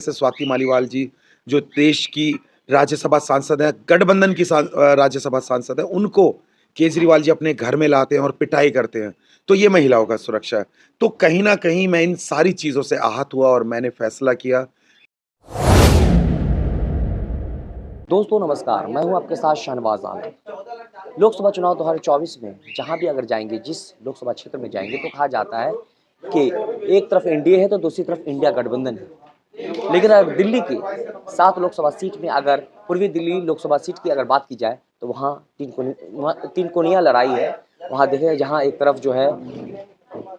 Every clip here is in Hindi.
से स्वाति मालीवाल जी, जो देश की राज्यसभा सांसद हैं, गठबंधन की राज्यसभा सांसद हैं, उनको केजरीवाल जी अपने घर में लाते हैं और पिटाई करते हैं। तो ये महिलाओं का सुरक्षा है। तो कहीं न कहीं मैं इन सारी चीज़ों से आहत हुआ और मैंने फैसला किया। दोस्तों नमस्कार, मैं हूं आपके साथ शाहनवाज आलम। लोकसभा चुनाव 2024 में जहां भी अगर जाएंगे, जिस लोकसभा क्षेत्र में जाएंगे तो कहा जाता है कि एक तरफ एनडीए है तो दूसरी तरफ इंडिया गठबंधन है। लेकिन अगर दिल्ली की 7 लोकसभा सीट में अगर पूर्वी दिल्ली लोकसभा सीट की अगर बात की जाए तो वहाँ तीन कोनिया लड़ाई है। वहाँ देखें जहाँ एक तरफ जो है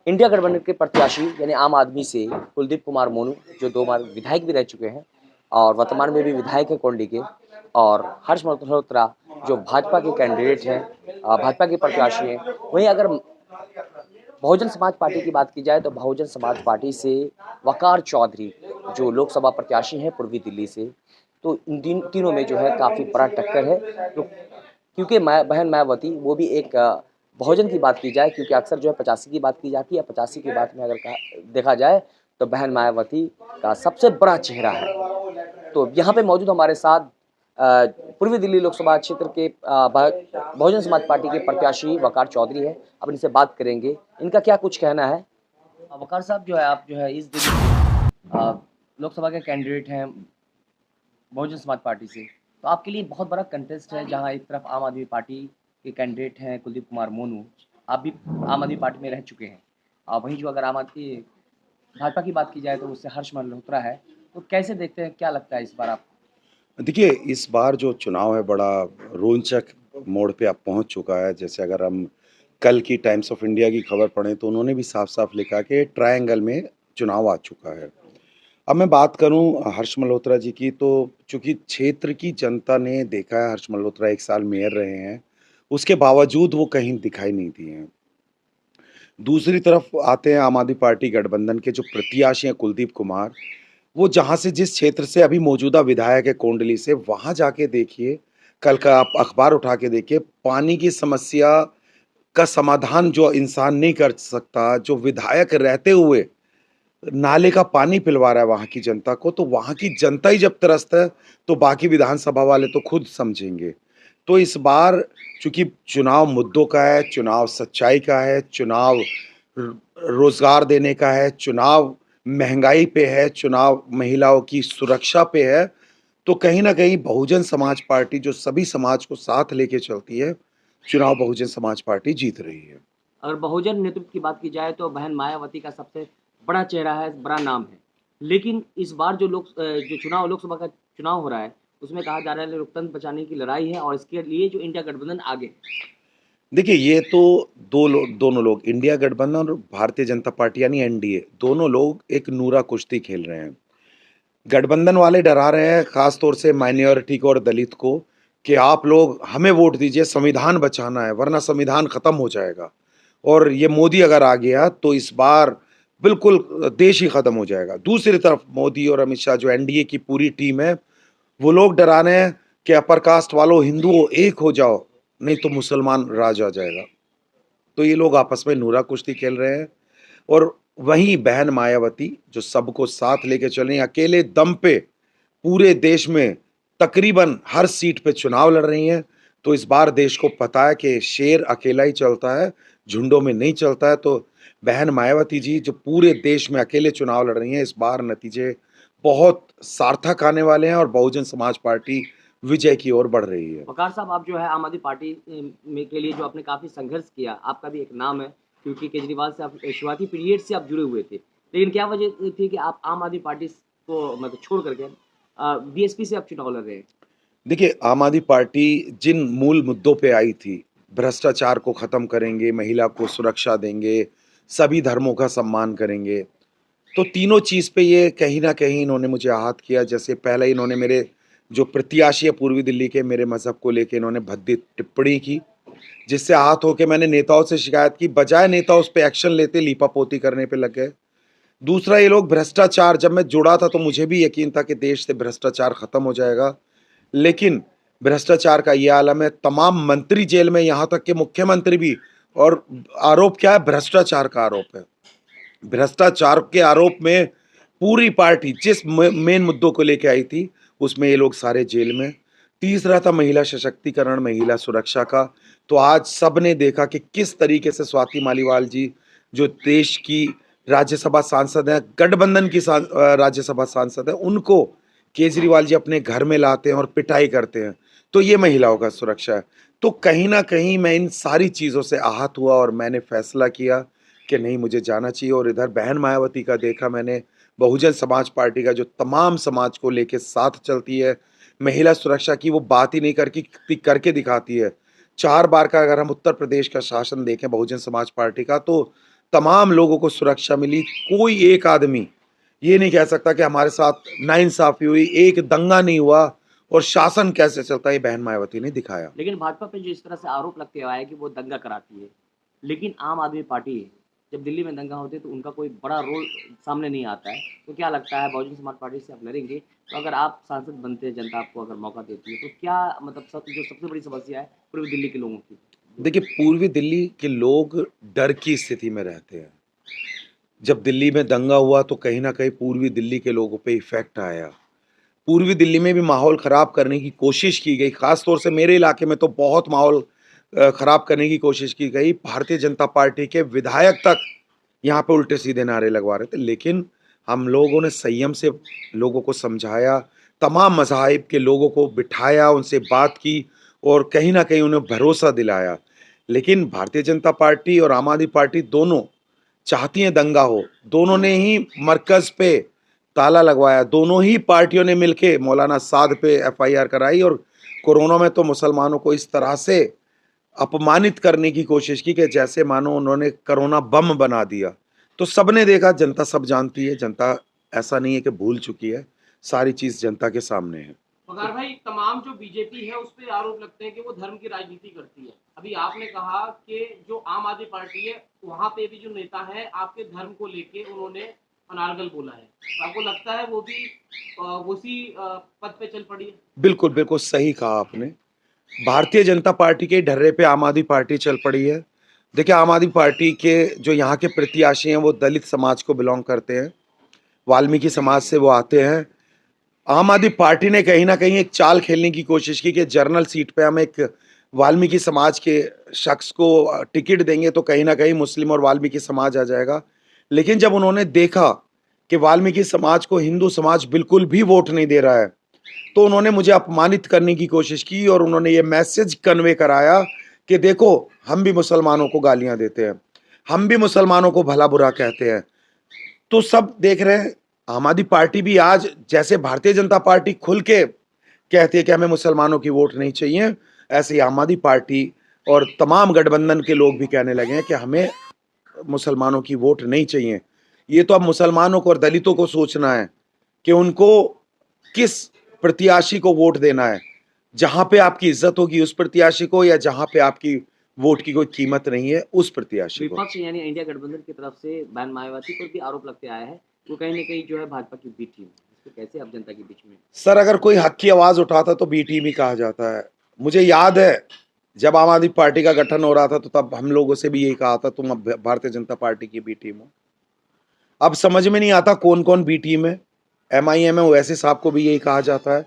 इंडिया गठबंधन के प्रत्याशी यानी आम आदमी से कुलदीप कुमार मोनू, जो 2 बार विधायक भी रह चुके हैं और वर्तमान में भी विधायक है कोंडी के, और हर्ष मल्होत्रा जो भाजपा के कैंडिडेट हैं, भाजपा के प्रत्याशी हैं। वहीं अगर बहुजन समाज पार्टी की बात की जाए तो बहुजन समाज पार्टी से वकार चौधरी जो लोकसभा प्रत्याशी हैं पूर्वी दिल्ली से, तो इन तीनों में जो है काफ़ी बड़ा टक्कर है। तो क्योंकि बहन मायावती वो भी एक बहुजन की बात की जाए, क्योंकि अक्सर जो है 85 की बात की जाती है, 85 की बात में अगर देखा जाए तो बहन मायावती का सबसे बड़ा चेहरा है। तो यहाँ पे मौजूद हमारे साथ पूर्वी दिल्ली लोकसभा क्षेत्र के बहुजन समाज पार्टी के प्रत्याशी वकार चौधरी है। अब इनसे बात करेंगे, इनका क्या कुछ कहना है। वकार साहब जो है, आप जो है इस दिल्ली लोकसभा के कैंडिडेट हैं बहुजन समाज पार्टी से, तो आपके लिए बहुत बड़ा कंटेस्ट है, जहाँ एक तरफ आम आदमी पार्टी के कैंडिडेट हैं कुलदीप कुमार मोनू, आप भी आम आदमी पार्टी में रह चुके हैं। वहीं जो अगर आम आदमी भाजपा की बात की जाए तो उससे हर्ष मल्होत्रा है। तो कैसे देखते हैं, क्या लगता है इस बार आप? देखिए, इस बार जो चुनाव है बड़ा रोचक मोड़ पे अब पहुँच चुका है। जैसे अगर हम कल की टाइम्स ऑफ इंडिया की खबर पढ़ें तो उन्होंने भी साफ-साफ लिखा कि ट्रायंगल में चुनाव आ चुका है। अब मैं बात करूँ हर्ष मल्होत्रा जी की, तो चूँकि क्षेत्र की जनता ने देखा है हर्ष मल्होत्रा 1 साल मेयर रहे हैं, उसके बावजूद वो कहीं दिखाई नहीं दिए हैं। दूसरी तरफ आते हैं आम आदमी पार्टी गठबंधन के जो प्रत्याशी हैं कुलदीप कुमार, वो जहाँ से जिस क्षेत्र से अभी मौजूदा विधायक है कोंडली से, वहाँ जाके देखिए, कल का आप अखबार उठा के देखिए, पानी की समस्या का समाधान जो इंसान नहीं कर सकता, जो विधायक रहते हुए नाले का पानी पिलवा रहा है वहाँ की जनता को, तो वहाँ की जनता ही जब त्रस्त है, तो बाकी विधानसभा वाले तो खुद समझेंगे। तो इस बार चूँकि चुनाव मुद्दों का है, चुनाव सच्चाई का है, चुनाव र रोज़गार देने का है, चुनाव महँगाई पे है, चुनाव महिलाओं की सुरक्षा पे है, तो कहीं न कहीं बहुजन समाज पार्टी जो सभी समाज को साथ लेके चलती है, चुनाव बहुजन समाज पार्टी जीत रही है। अगर बहुजन नेतृत्व की बात की जाए तो बहन मायावती का सबसे बड़ा चेहरा है, बड़ा नाम है। लेकिन इस बार जो चुनाव लोकसभा का चुनाव हो रहा है, उसमें कहा जा रहा है लोकतंत्र बचाने की लड़ाई है और इसके लिए जो इंडिया गठबंधन आगे है। देखिए, ये तो दोनों लोग इंडिया गठबंधन और भारतीय जनता पार्टी यानी एनडीए, दोनों लोग एक नूरा कुश्ती खेल रहे हैं। गठबंधन वाले डरा रहे हैं ख़ास तौर से माइनॉरिटी को और दलित को कि आप लोग हमें वोट दीजिए, संविधान बचाना है, वरना संविधान खत्म हो जाएगा। और ये मोदी अगर आ गया तो इस बार बिल्कुल देश ही खत्म हो जाएगा। दूसरी तरफ मोदी और अमित शाह जो एनडीए की पूरी टीम है, वो लोग डरा रहे हैं कि अपर कास्ट वालों, हिंदुओं एक हो जाओ, नहीं तो मुसलमान राज आ जाएगा। तो ये लोग आपस में नूरा कुश्ती खेल रहे हैं और वहीं बहन मायावती जो सबको साथ लेके चल रही हैं, अकेले दम पे पूरे देश में तकरीबन हर सीट पे चुनाव लड़ रही हैं। तो इस बार देश को पता है कि शेर अकेला ही चलता है, झुंडों में नहीं चलता है। तो बहन मायावती जी जो पूरे देश में अकेले चुनाव लड़ रही हैं, इस बार नतीजे बहुत सार्थक आने वाले हैं और बहुजन समाज पार्टी विजय की ओर बढ़ रही है। वकार साहब, आप जो है आम आदमी पार्टी में के लिए जो आपने काफ़ी संघर्ष किया, आपका भी एक नाम है, क्योंकि केजरीवाल से आप शुरुआती पीरियड से आप जुड़े हुए थे। लेकिन क्या वजह थी कि आप आम आदमी पार्टी को मतलब छोड़ करके बीएसपी से आप चुनाव लड़ रहे हैं? देखिए, आम आदमी पार्टी जिन मूल मुद्दों पे आई थी, भ्रष्टाचार को ख़त्म करेंगे, महिला को सुरक्षा देंगे, सभी धर्मों का सम्मान करेंगे। तो तीनों चीज़ पे ये कहीं न कहीं इन्होंने मुझे आहत किया। जैसे पहले इन्होंने मेरे जो प्रत्याशी है पूर्वी दिल्ली के, मेरे मज़हब को लेके इन्होंने भद्दी टिप्पणी की, जिससे आहत होके मैंने नेताओं से शिकायत की, बजाय नेता उस पे एक्शन लेते, लीपापोती करने पे लग गए। दूसरा, ये लोग भ्रष्टाचार, जब मैं जुड़ा था तो मुझे भी यकीन था कि देश से भ्रष्टाचार खत्म हो जाएगा, लेकिन भ्रष्टाचार का ये आलम है, तमाम मंत्री जेल में, यहाँ तक कि मुख्यमंत्री भी। और आरोप क्या है? भ्रष्टाचार का आरोप है। भ्रष्टाचार के आरोप में पूरी पार्टी जिस मेन मुद्दों को लेके आई थी, उसमें ये लोग सारे जेल में। तीसरा था महिला सशक्तिकरण, महिला सुरक्षा का। तो आज सबने देखा कि किस तरीके से स्वाति मालीवाल जी, जो देश की राज्यसभा सांसद हैं, गठबंधन की राज्यसभा सांसद हैं, उनको केजरीवाल जी अपने घर में लाते हैं और पिटाई करते हैं। तो ये महिलाओं का सुरक्षा है। तो कहीं न कहीं मैं इन सारी चीज़ों से आहत हुआ और मैंने फैसला किया कि नहीं, मुझे जाना चाहिए। और इधर बहन मायावती का देखा मैंने, बहुजन समाज पार्टी का जो तमाम समाज को लेके साथ चलती है, महिला सुरक्षा की वो बात ही नहीं करके दिखाती है। 4 बार का अगर हम उत्तर प्रदेश का शासन देखें बहुजन समाज पार्टी का, तो तमाम लोगों को सुरक्षा मिली। कोई एक आदमी ये नहीं कह सकता कि हमारे साथ नाइंसाफ़ी हुई, एक दंगा नहीं हुआ और शासन कैसे चलता है, ये बहन मायावती ने दिखाया। लेकिन भाजपा पे जो इस तरह से आरोप लगते आया है कि वो दंगा कराती है, लेकिन आम आदमी पार्टी जब दिल्ली में दंगा होते तो उनका कोई बड़ा रोल सामने नहीं आता है। तो क्या लगता है बहुजन समाज पार्टी से आप लड़ेंगे, तो अगर आप सांसद बनते हैं, जनता आपको अगर मौका देती है, तो क्या मतलब जो सबसे बड़ी समस्या है पूर्वी दिल्ली के लोगों की? देखिए, पूर्वी दिल्ली के लोग डर की स्थिति में रहते हैं। जब दिल्ली में दंगा हुआ तो कहीं न कहीं पूर्वी दिल्ली के लोगों पे इफ़ेक्ट आया। पूर्वी दिल्ली में भी माहौल ख़राब करने की कोशिश की गई, ख़ास तौर से मेरे इलाके में तो बहुत माहौल ख़राब करने की कोशिश की गई। भारतीय जनता पार्टी के विधायक तक यहाँ पे उल्टे-सीधे नारे लगवा रहे थे, लेकिन हम लोगों ने संयम से लोगों को समझाया, तमाम मज़ाहिब के लोगों को बिठाया, उनसे बात की और कहीं न कहीं उन्हें भरोसा दिलाया। लेकिन भारतीय जनता पार्टी और आम आदमी पार्टी दोनों चाहती हैं दंगा हो। दोनों ने ही मरकज़ पे ताला लगवाया, दोनों ही पार्टियों ने मिलके मौलाना साद पे एफआईआर कराई और कोरोना में तो मुसलमानों को इस तरह से अपमानित करने की कोशिश की कि जैसे मानो उन्होंने कोरोना बम बना दिया। तो सबने देखा, जनता सब जानती है, जनता ऐसा नहीं है कि भूल चुकी है, सारी चीज़ जनता के सामने है। मगर भाई तमाम जो बीजेपी है उस पे आरोप लगते हैं कि वो धर्म की राजनीति करती है। अभी आपने कहा कि जो आम आदमी पार्टी है वहाँ पे भी जो नेता है आपके धर्म को लेके उन्होंने अनारगल बोला है। तो आपको लगता है वो भी उसी पद पे चल पड़ी है? बिल्कुल, बिल्कुल सही कहा आपने। भारतीय जनता पार्टी के ढर्रे पे आम आदमी पार्टी चल पड़ी है। देखिए, आम आदमी पार्टी के जो यहाँ के प्रत्याशी हैं वो दलित समाज को बिलॉन्ग करते हैं, वाल्मीकि समाज से वो आते हैं। आम आदमी पार्टी ने कहीं न कहीं एक चाल खेलने की कोशिश की कि जनरल सीट पे हम एक वाल्मीकि समाज के शख्स को टिकट देंगे तो कहीं न कहीं मुस्लिम और वाल्मीकि समाज आ जाएगा। लेकिन जब उन्होंने देखा कि वाल्मीकि समाज को हिंदू समाज बिल्कुल भी वोट नहीं दे रहा है, तो उन्होंने मुझे अपमानित करने की कोशिश की और उन्होंने ये मैसेज कन्वे कराया कि देखो, हम भी मुसलमानों को गालियाँ देते हैं, हम भी मुसलमानों को भला-बुरा कहते हैं। तो सब देख रहे हैं, आम आदमी पार्टी भी आज जैसे भारतीय जनता पार्टी खुल के कहती है कि हमें मुसलमानों की वोट नहीं चाहिए, ऐसे ही आम आदमी पार्टी और तमाम गठबंधन के लोग भी कहने लगे हैं कि हमें मुसलमानों की वोट नहीं चाहिए। ये तो अब मुसलमानों को और दलितों को सोचना है कि उनको किस प्रत्याशी को वोट देना है। जहाँ पे आपकी इज़्ज़त होगी उस प्रत्याशी को, या जहाँ पे आपकी वोट की कोई कीमत नहीं है उस प्रत्याशी को। विपक्ष यानी इंडिया गठबंधन की तरफ से बहन मायावती पर भी आरोप लगते आया है, वो कहीं न कहीं जो है भाजपा की बी टीम। इसको कैसे आप जनता के बीच में? सर, अगर कोई हक की आवाज़ उठाता तो बी टीम ही कहा जाता है। मुझे याद है, जब आम आदमी पार्टी का गठन हो रहा था तो तब हम लोगों से भी यही कहा था, तुम अब भारतीय जनता पार्टी की बी टीम हो। अब समझ में नहीं आता कौन-कौन बी टीम है। एमआईएम है, ओवैसी साहब को भी यही कहा जाता है,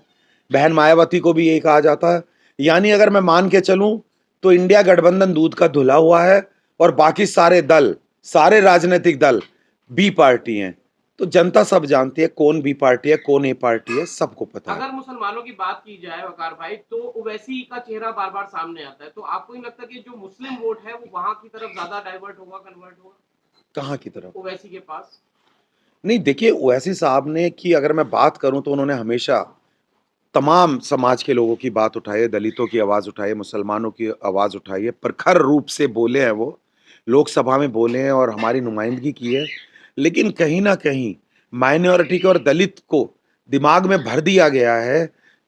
बहन मायावती को भी यही कहा जाता है। यानी अगर मैं मान के चलूँ तो इंडिया गठबंधन दूध का धुला हुआ है और बाकी सारे दल, सारे राजनीतिक दल बी पार्टी हैं। तो जनता सब जानती है कौन बी पार्टी है, कौन ए पार्टी है, सबको पता है। अगर मुसलमानों की बात की जाए वकार भाई तो ओवैसी का चेहरा बार बार सामने आता है, तो आपको नहीं लगता कि जो मुस्लिम वोट है वो वहां की तरफ ज्यादा डाइवर्ट होगा, कन्वर्ट होगा कहाँ की तरफ? ओवैसी के पास? नहीं, देखिए, ओवैसी साहब ने की अगर मैं बात करूँ तो उन्होंने हमेशा तमाम समाज के लोगों की बात उठाई है, दलितों की आवाज़ उठाई है, मुसलमानों की आवाज़ उठाई है, प्रखर रूप से बोले हैं वो, लोकसभा में बोले हैं और हमारी नुमाइंदगी की है। लेकिन कहीं न कहीं माइनॉरिटी को और दलित को दिमाग में भर दिया गया है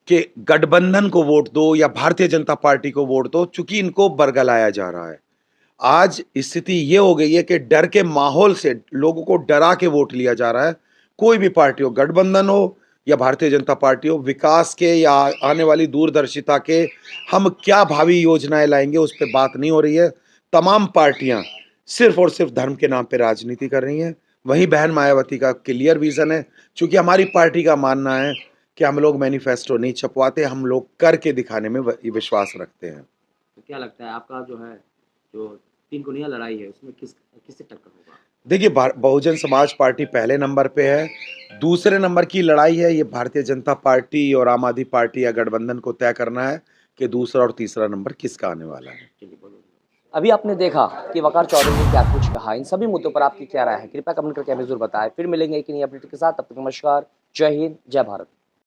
कि गठबंधन को वोट दो या भारतीय जनता पार्टी को वोट दो, चूँकि इनको बरगलाया जा रहा है। आज स्थिति ये हो गई है कि डर के माहौल से लोगों को डरा के वोट लिया जा रहा है। कोई भी पार्टी हो, गठबंधन हो या भारतीय जनता पार्टी हो, विकास के या आने वाली दूरदर्शिता के हम क्या भावी योजनाएं लाएंगे उस पे बात नहीं हो रही है। तमाम पार्टियां सिर्फ और सिर्फ धर्म के नाम पे राजनीति कर रही हैं। वहीं बहन मायावती का क्लियर विज़न है, चूँकि हमारी पार्टी का मानना है कि हम लोग मैनिफेस्टो नहीं छपवाते, हम लोग करके दिखाने में विश्वास रखते हैं। तो क्या लगता है आपका जो है, जो तीन कोनिया लड़ाई है, उसमें किससे टक्कर होगा? देखिए, बहुजन समाज पार्टी पहले नंबर पे है, दूसरे नंबर की लड़ाई है ये भारतीय जनता पार्टी और आम आदमी पार्टी या गठबंधन को तय करना है कि दूसरा और तीसरा नंबर किसका आने वाला है। चलिए, बोलो। अभी आपने देखा कि वकार चौधरी ने क्या कुछ कहा। इन सभी मुद्दों पर आपकी क्या राय है? कृपया कमेंट करके हमें ज़रूर बताएं। फिर मिलेंगे एक नई अपडेट के साथ, तब तक नमस्कार, जय हिंद, जय भारत।